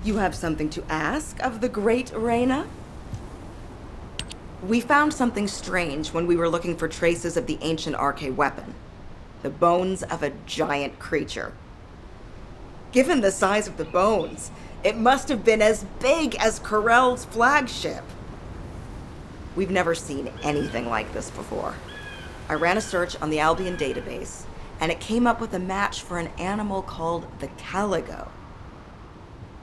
You have something to ask of the great Reyna? We found something strange when we were looking for traces of the ancient arcane weapon. The bones of a giant creature. Given the size of the bones, it must have been as big as Corell's flagship. We've never seen anything like this before. I ran a search on the Albion database, and it came up with a match for an animal called the caligo.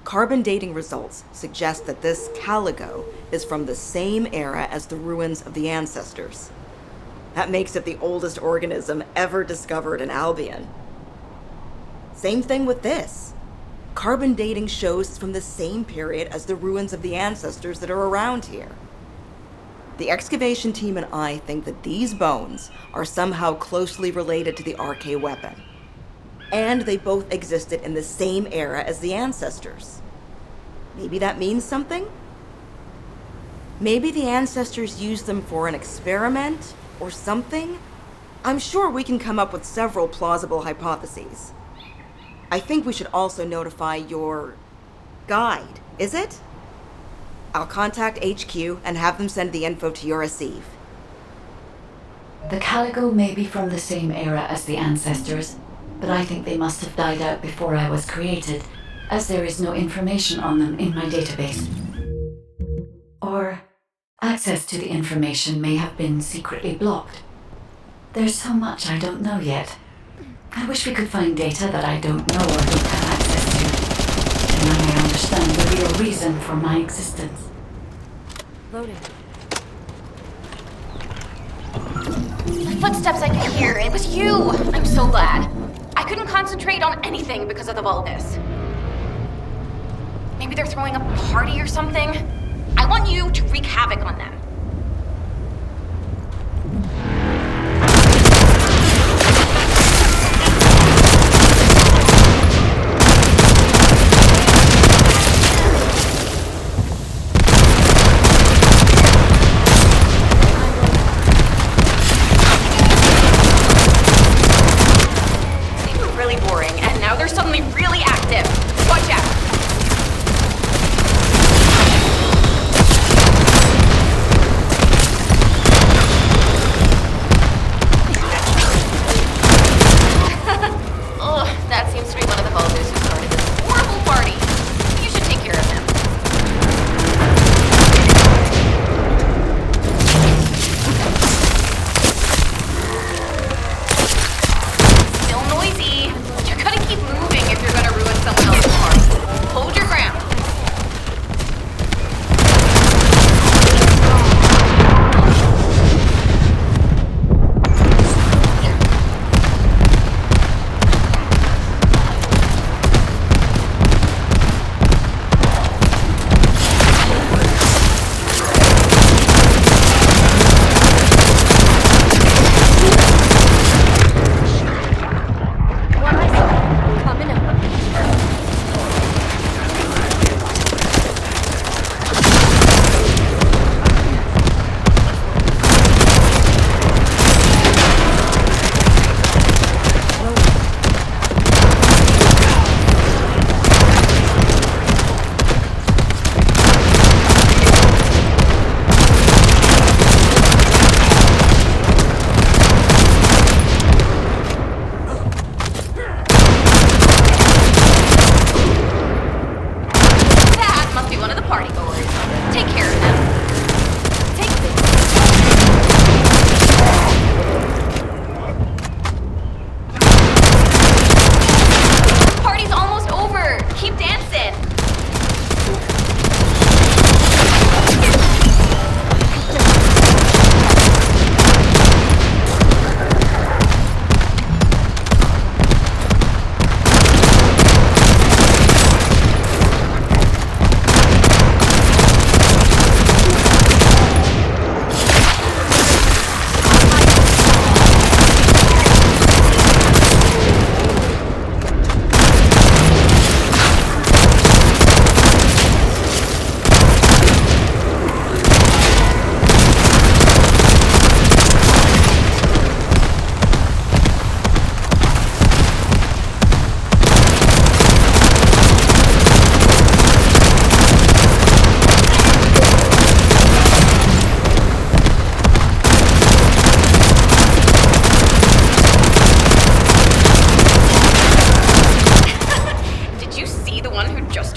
Carbon dating results suggest that this caligo is from the same era as the ruins of the ancestors. That makes it the oldest organism ever discovered in Albion. Same thing with this. Carbon dating shows it's from the same period as the ruins of the ancestors that are around here. The excavation team and I think that these bones are somehow closely related to the arcane weapon. And they both existed in the same era as the ancestors. Maybe that means something? Maybe the ancestors used them for an experiment or something? I'm sure we can come up with several plausible hypotheses. I think we should also notify your guide, is it? I'll contact HQ and have them send the info to your receive. The caligo may be from the same era as the ancestors, but I think they must have died out before I was created, as there is no information on them in my database. Or access to the information may have been secretly blocked. There's so much I don't know yet. I wish we could find data that I don't know or don't have access to. And then I understand the real reason for my existence. Loading. The footsteps I could hear, it was you! I'm so glad. I couldn't concentrate on anything because of the Vulgus. Maybe they're throwing a party or something? I want you to wreak havoc on them.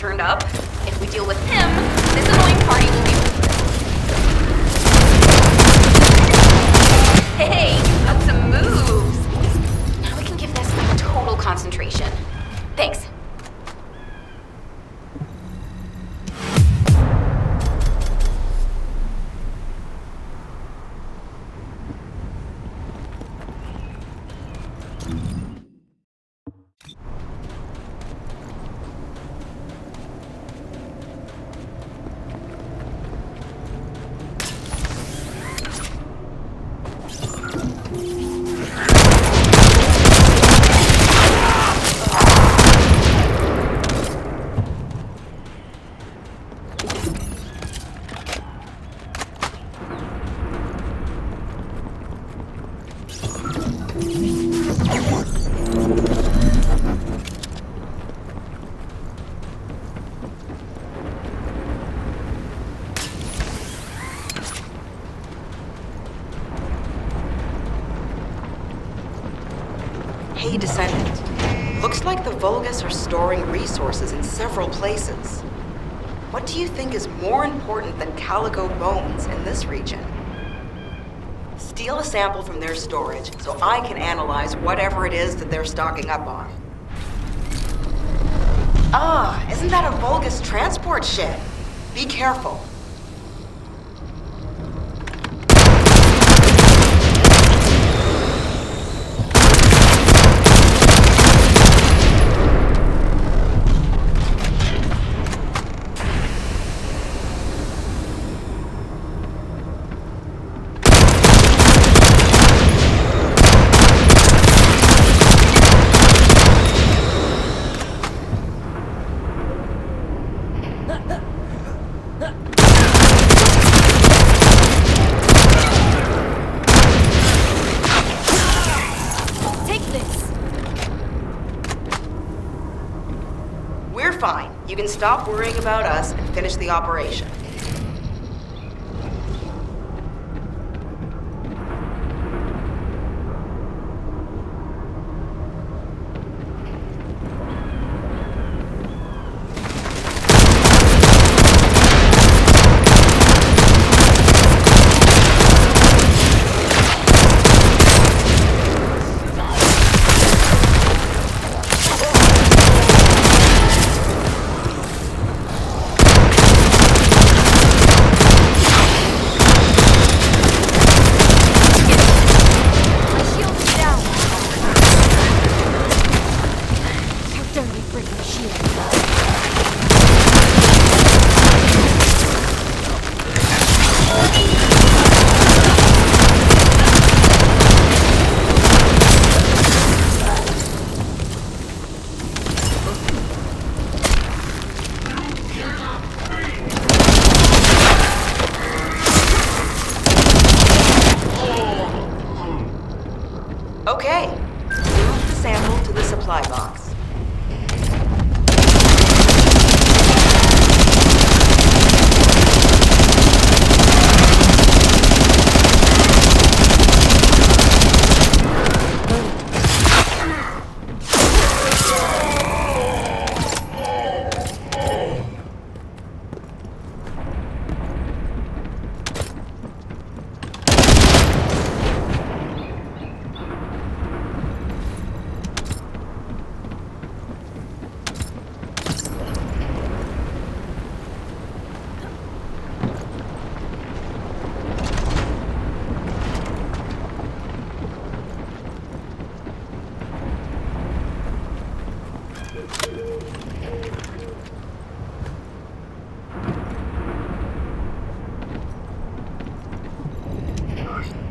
turned up. If we deal with him, this annoying party will be over. Hey, you got some moves. Now we can give this total concentration. Thanks. Hey, Descendant. Looks like the Vulgus are storing resources in several places. What do you think is more important than calico bones in this region? Steal a sample from their storage so I can analyze whatever it is that they're stocking up on. Ah, isn't that a Vulgus transport ship? Be careful. We're fine. You can stop worrying about us and finish the operation. Okay, move the sample to the supply box.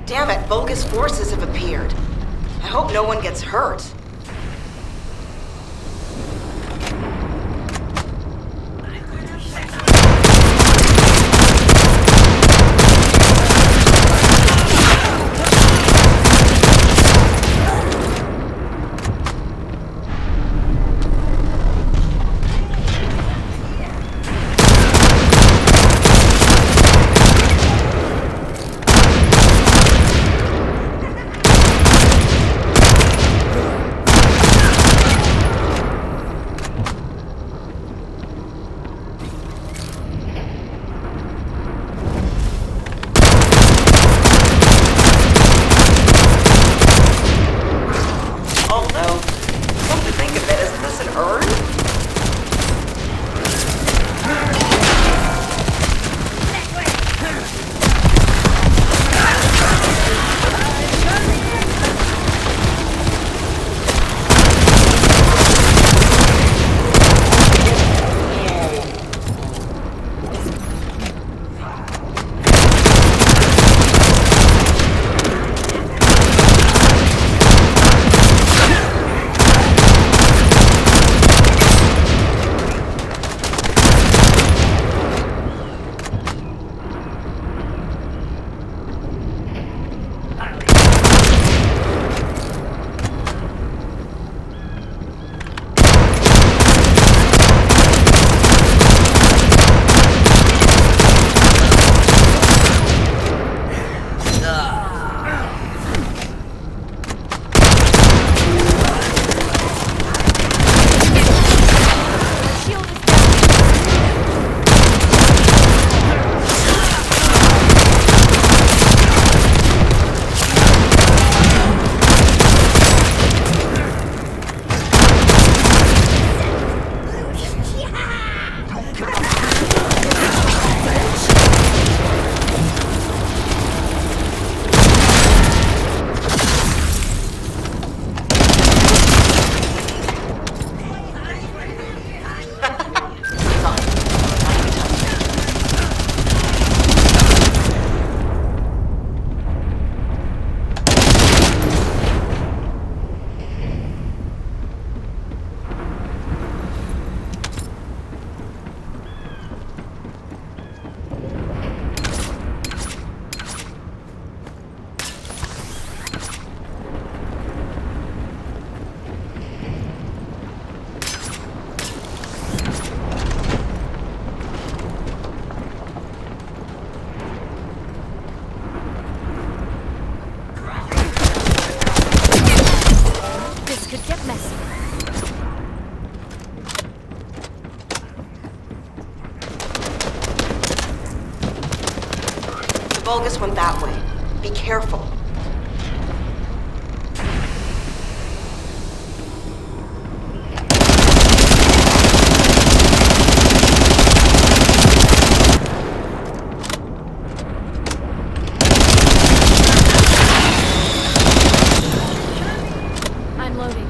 Damn it, Vulgus forces have appeared. I hope no one gets hurt. Vulgus went that way. Be careful. I'm loading.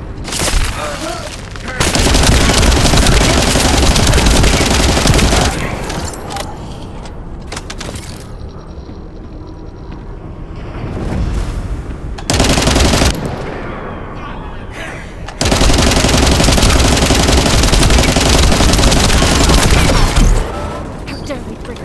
How dare we break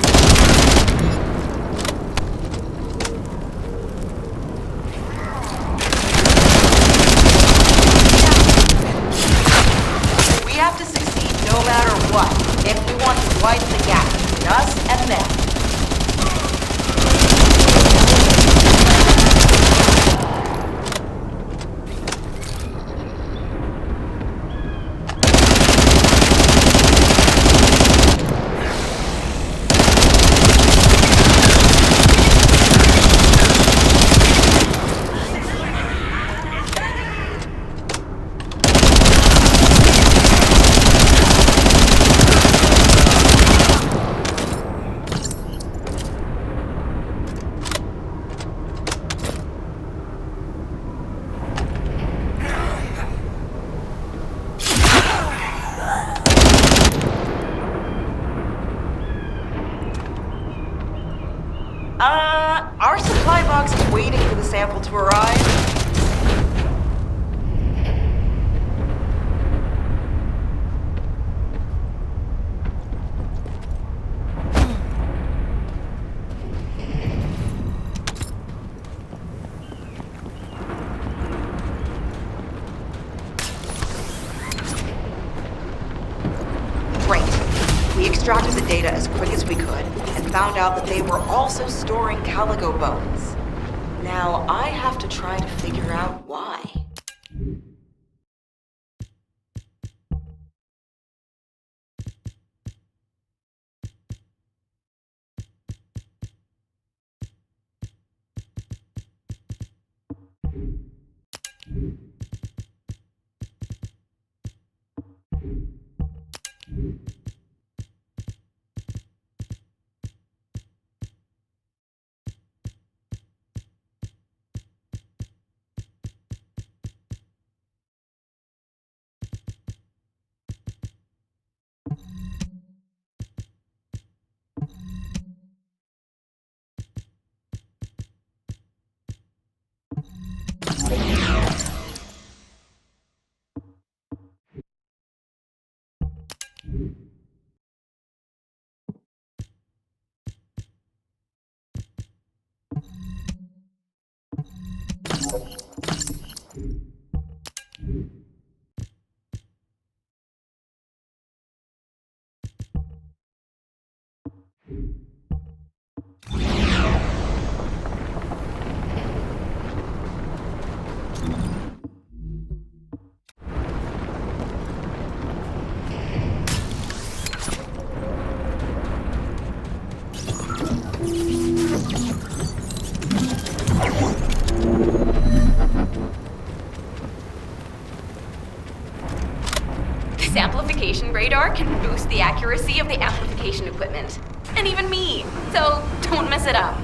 We have to succeed no matter what, if we want to widen the gap between us and them. Our supply box is waiting for the sample to arrive. Great. We extracted the data as quick as we could and found out that they were also storing calico bones. Now I have to try to figure out why. This amplification radar can boost the accuracy of the amplification equipment. And even me. So don't mess it up.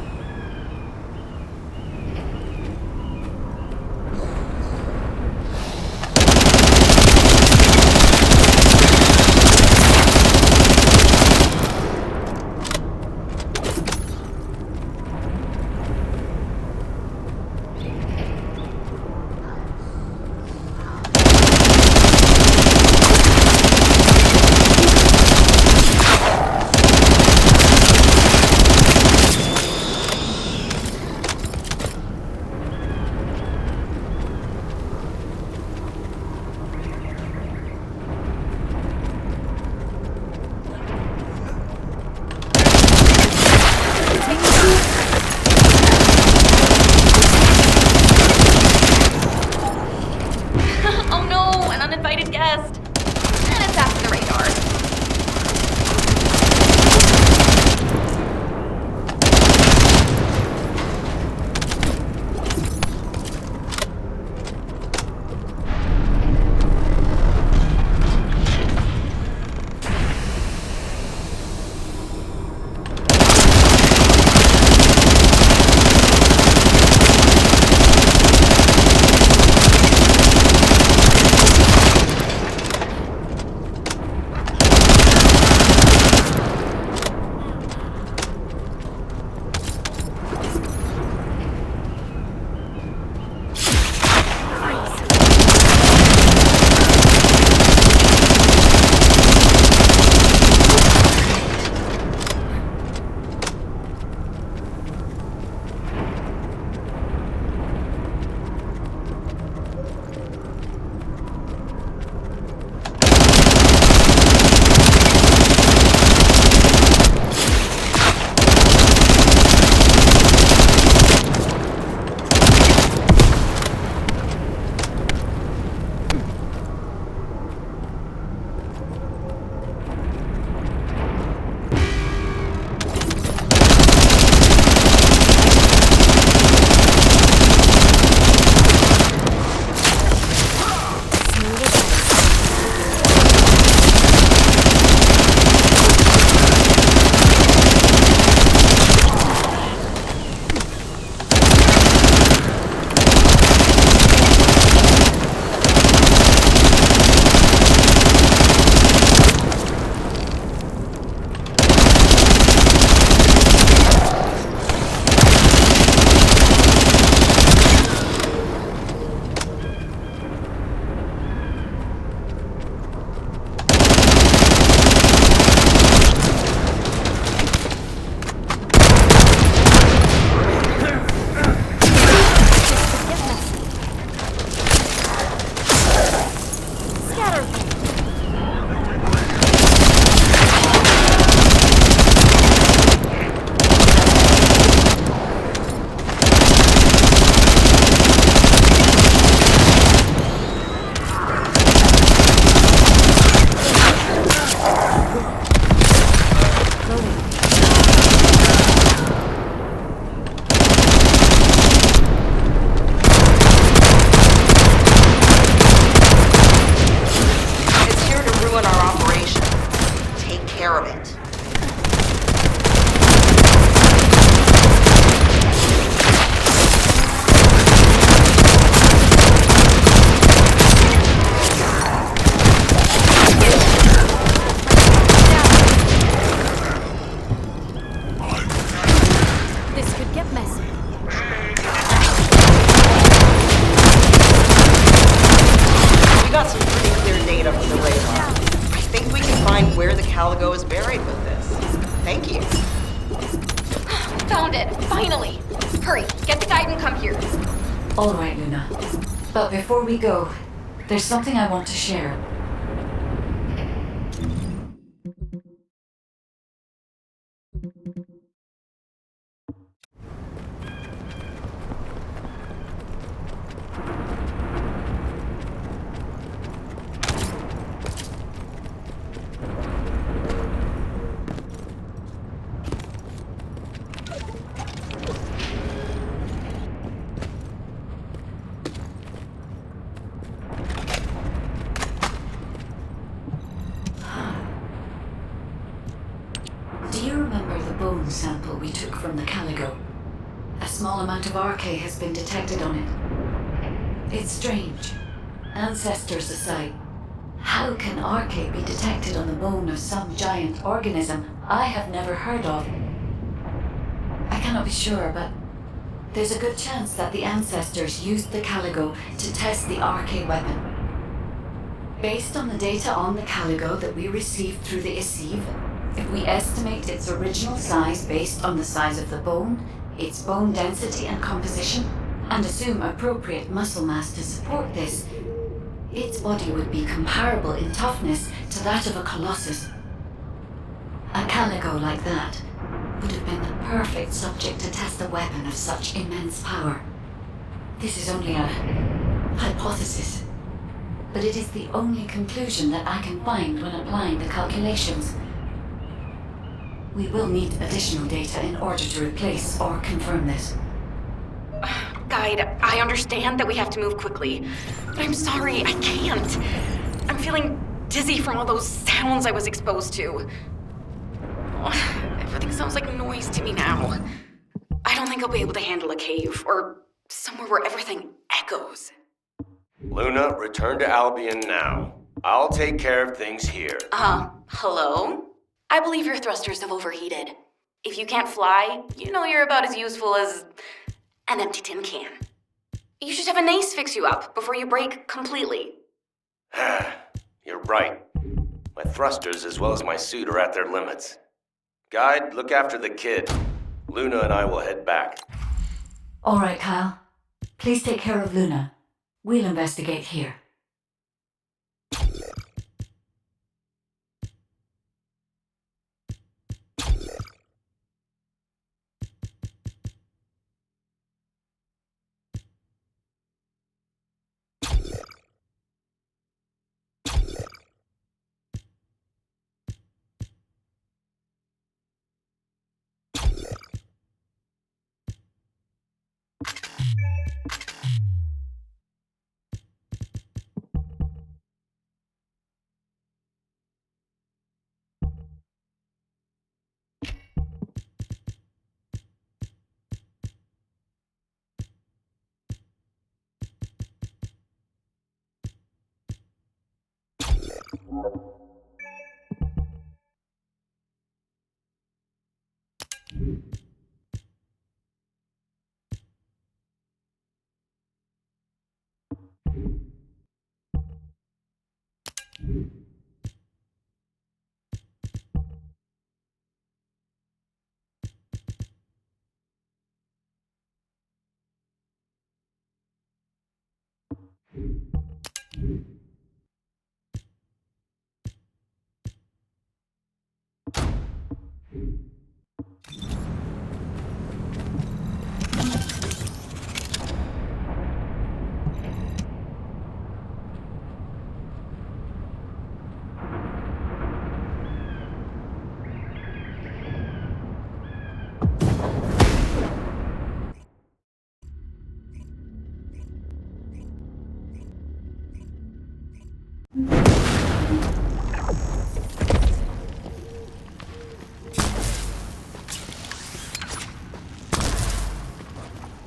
Finally! Hurry, get the guide and come here. All right, Luna. But before we go, there's something I want to share. Do you remember the bone sample we took from the Caligo? A small amount of RK has been detected on it. It's strange. Ancestors aside, how can RK be detected on the bone of some giant organism I have never heard of? I cannot be sure, but there's a good chance that the ancestors used the Caligo to test the RK weapon. Based on the data on the Caligo that we received through the Isive, if we estimate its original size based on the size of the bone, its bone density and composition, and assume appropriate muscle mass to support this, its body would be comparable in toughness to that of a colossus. A Caligo like that would have been the perfect subject to test a weapon of such immense power. This is only a hypothesis, but it is the only conclusion that I can find when applying the calculations. We will need additional data in order to replace or confirm this. Guide, I understand that we have to move quickly, but I'm sorry, I can't. I'm feeling dizzy from all those sounds I was exposed to. Everything sounds like noise to me now. I don't think I'll be able to handle a cave, or somewhere where everything echoes. Luna, return to Albion now. I'll take care of things here. Hello? I believe your thrusters have overheated. If you can't fly, you know you're about as useful as an empty tin can. You should have an ace fix you up before you break completely. You're right. My thrusters as well as my suit are at their limits. Guide, look after the kid. Luna and I will head back. All right, Kyle. Please take care of Luna. We'll investigate here.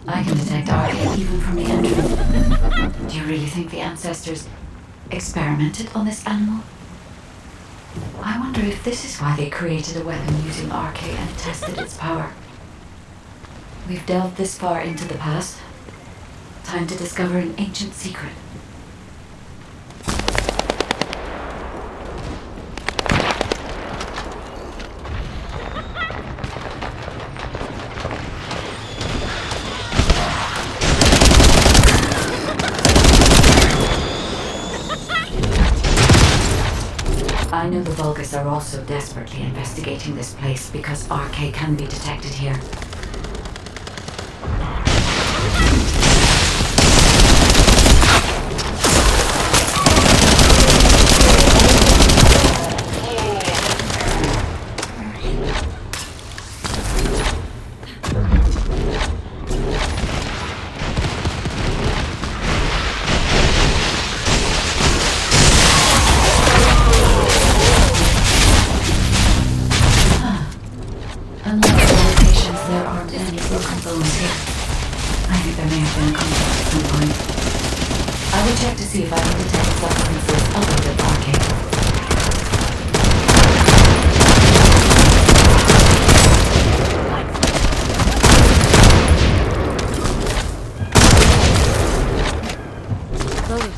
I can detect RK even from the entrance. Do you really think the ancestors experimented on this animal? I wonder if this is why they created a weapon using RK and tested its power. We've delved this far into the past. Time to discover an ancient secret. I know the Vulgus are also desperately investigating this place because RK can be detected here. Unlike the locations, there are many broken bones here. I think there may have been a conflict at some point. I will check to see if I can detect substances other than arcane. Loading.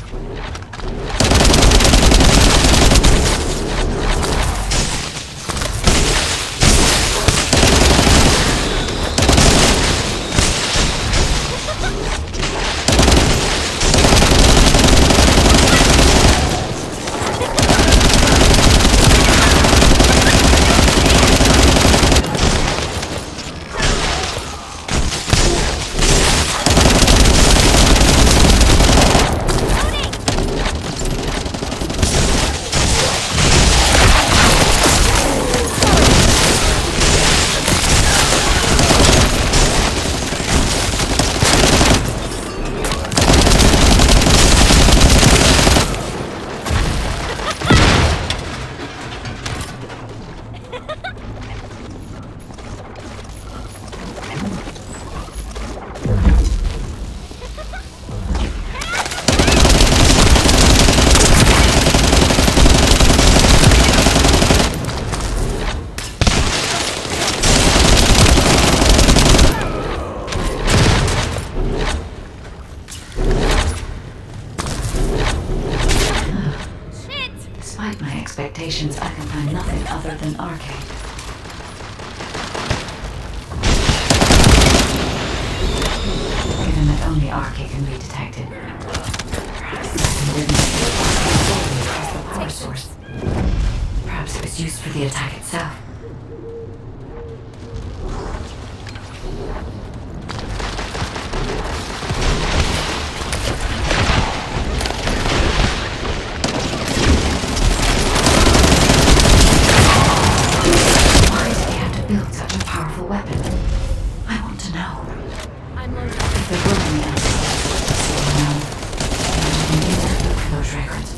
Despite my expectations, I can find nothing other than arcane. Given that only arcane can be detected, perhaps the weapon didn't solely as the power source. Perhaps it was used for the attack itself. Why did they have to build such a powerful weapon? I want to know. I'm loading. If there were any answers, now, I need to look for those records.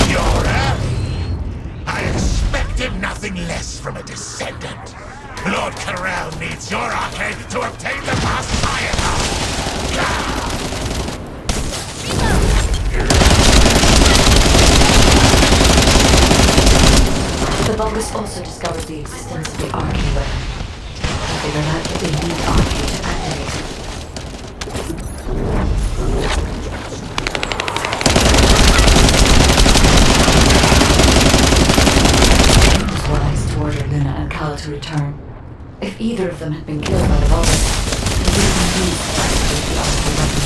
You're early. I expected nothing less from a Descendant. Lord Corral needs your arcade to obtain the past firepower. The Vulgus also discovered the existence of the arcane weapon. I figured out that they need arcane to activate it. It was wise to order Luna and Cal to return. If either of them had been killed by the Vulgus, they would indeed activate the arcane weapon.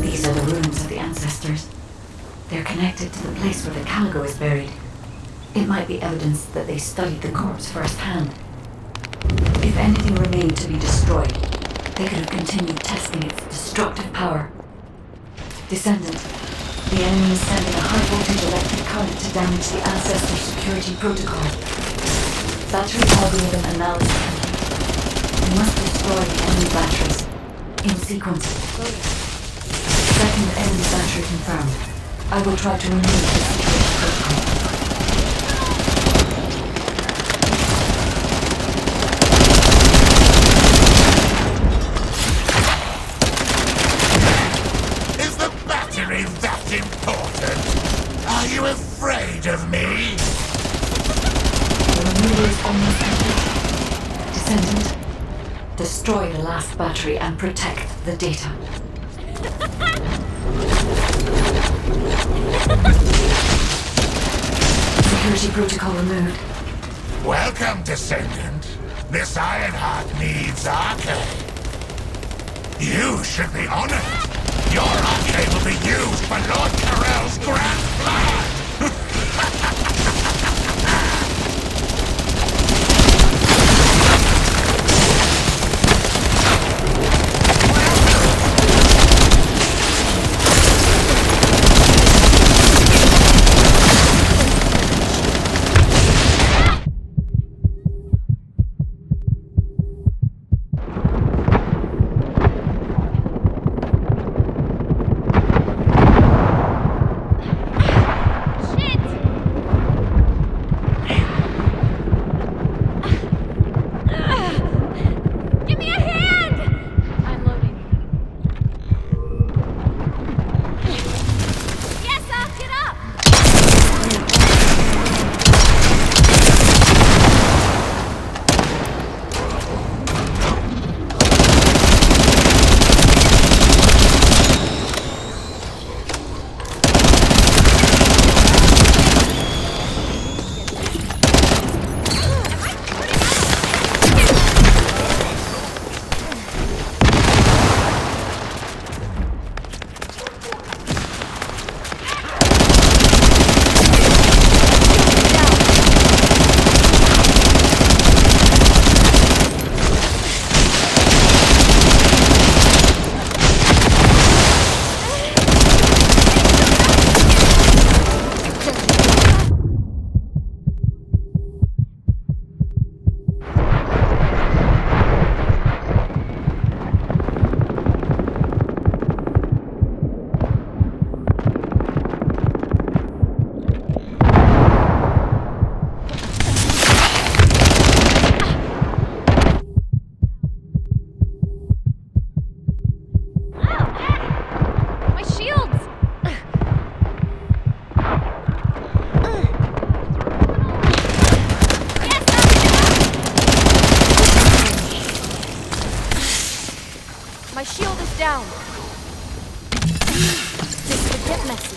These are the ruins of the ancestors. They're connected to the place where the Caligo is buried. It might be evidence that they studied the corpse firsthand. If anything remained to be destroyed, they could have continued testing its destructive power. Descendant, the enemy is sending a high-voltage electric current to damage the ancestor security protocol. Battery algorithm analysis complete. We must destroy the enemy batteries in sequence. Second enemy battery confirmed. I will try to remove the security protocol. Is the battery that important? Are you afraid of me? The removal is almost complete. Descendant, destroy the last battery and protect the data. Security protocol removed. Welcome, Descendant. This Ironheart needs arcade. You should be honored. Your arcade will be used for Lord Carell's grand plan. My shield is down. This could get messy.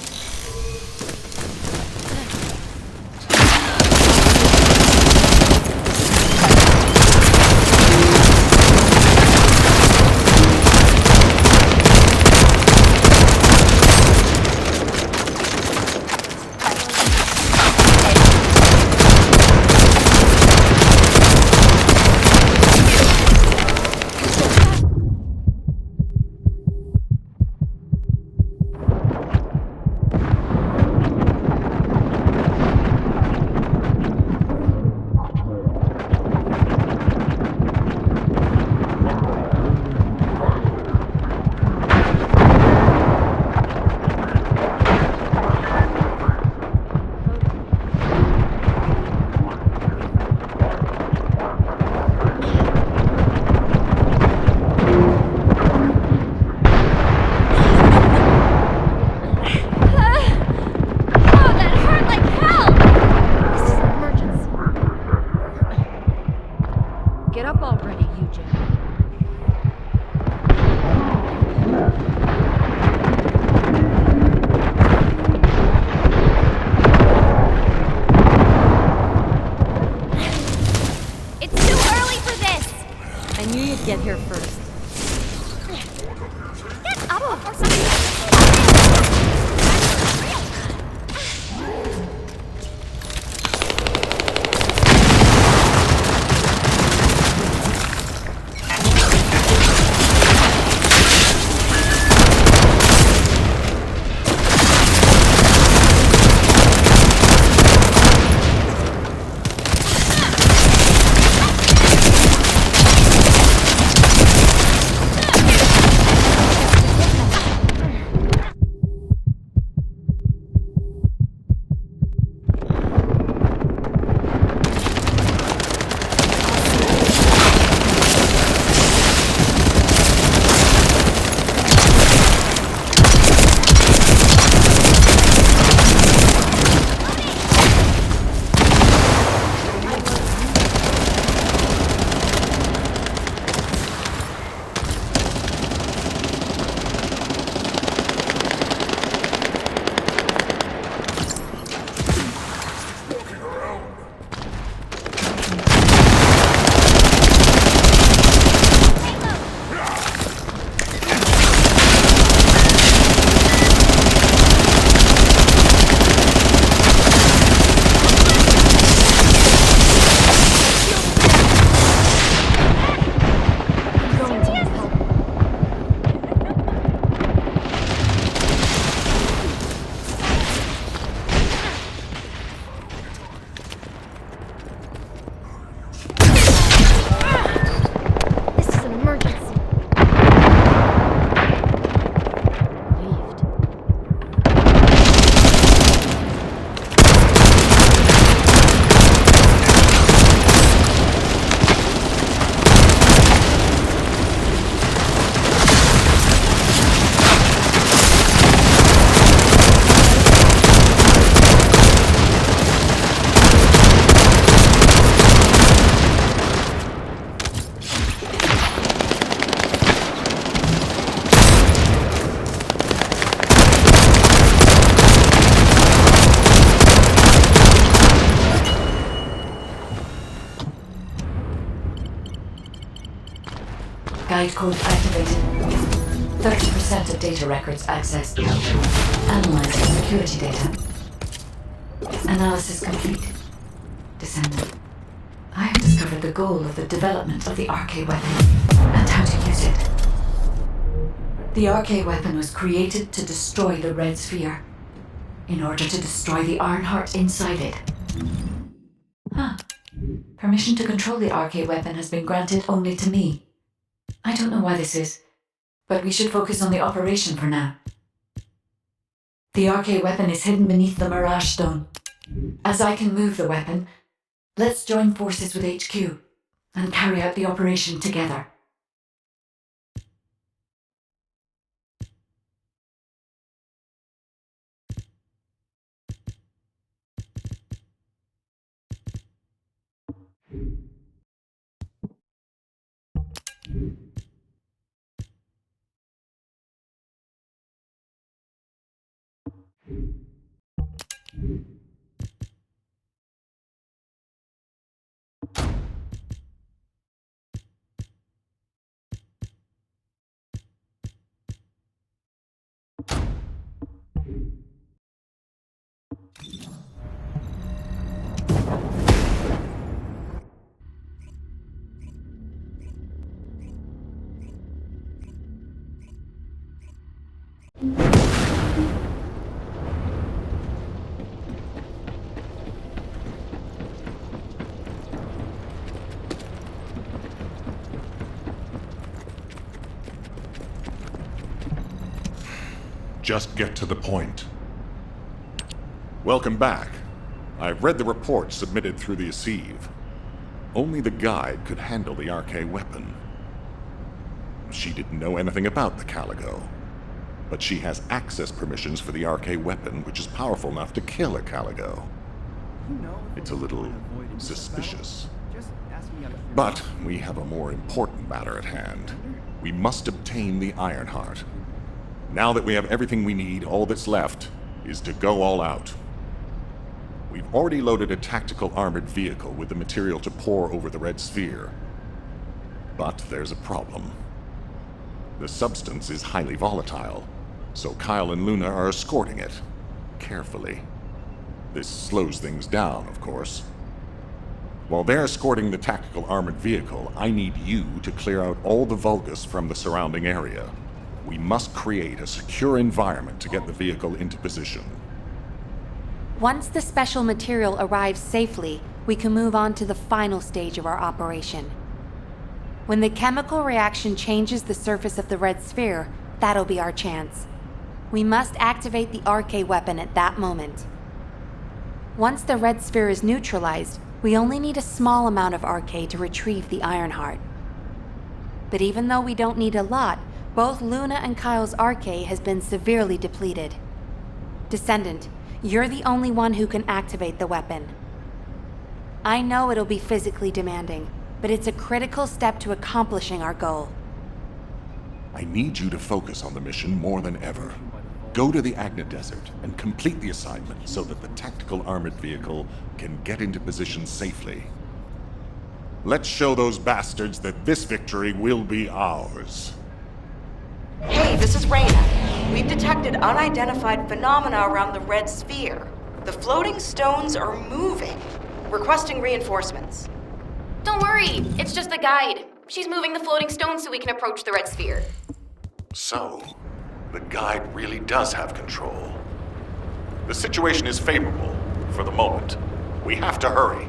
Get up already, Eugene. It's too early for this! I knew you'd get here first. Get up or something! Guide code activated. 30% of data records accessed. Analyzing security data. Analysis complete. Descendant. I have discovered the goal of the development of the RK weapon and how to use it. The RK weapon was created to destroy the Red Sphere, in order to destroy the Ironheart inside it. Huh. Permission to control the RK weapon has been granted only to me. I don't know why this is, but we should focus on the operation for now. The RK weapon is hidden beneath the Mirage Stone. As I can move the weapon, let's join forces with HQ and carry out the operation together. Just get to the point. Welcome back. I've read the report submitted through the Assieve. Only the Guide could handle the RK weapon. She didn't know anything about the Caligo, but she has access permissions for the RK weapon, which is powerful enough to kill a Caligo. It's a little suspicious. But we have a more important matter at hand. We must obtain the Ironheart. Now that we have everything we need, all that's left is to go all out. We've already loaded a tactical armored vehicle with the material to pour over the Red Sphere. But there's a problem. The substance is highly volatile, so Kyle and Luna are escorting it, carefully. This slows things down, of course. While they're escorting the tactical armored vehicle, I need you to clear out all the Vulgus from the surrounding area. We must create a secure environment to get the vehicle into position. Once the special material arrives safely, we can move on to the final stage of our operation. When the chemical reaction changes the surface of the Red Sphere, that'll be our chance. We must activate the RK weapon at that moment. Once the Red Sphere is neutralized, we only need a small amount of RK to retrieve the Ironheart. But even though we don't need a lot, both Luna and Kyle's RK has been severely depleted. Descendant, you're the only one who can activate the weapon. I know it'll be physically demanding, but it's a critical step to accomplishing our goal. I need you to focus on the mission more than ever. Go to the Agna Desert and complete the assignment so that the tactical armored vehicle can get into position safely. Let's show those bastards that this victory will be ours. Hey, this is Reyna. We've detected unidentified phenomena around the Red Sphere. The floating stones are moving. Requesting reinforcements. Don't worry, it's just the Guide. She's moving the floating stones so we can approach the Red Sphere. So, the Guide really does have control. The situation is favorable, for the moment. We have to hurry.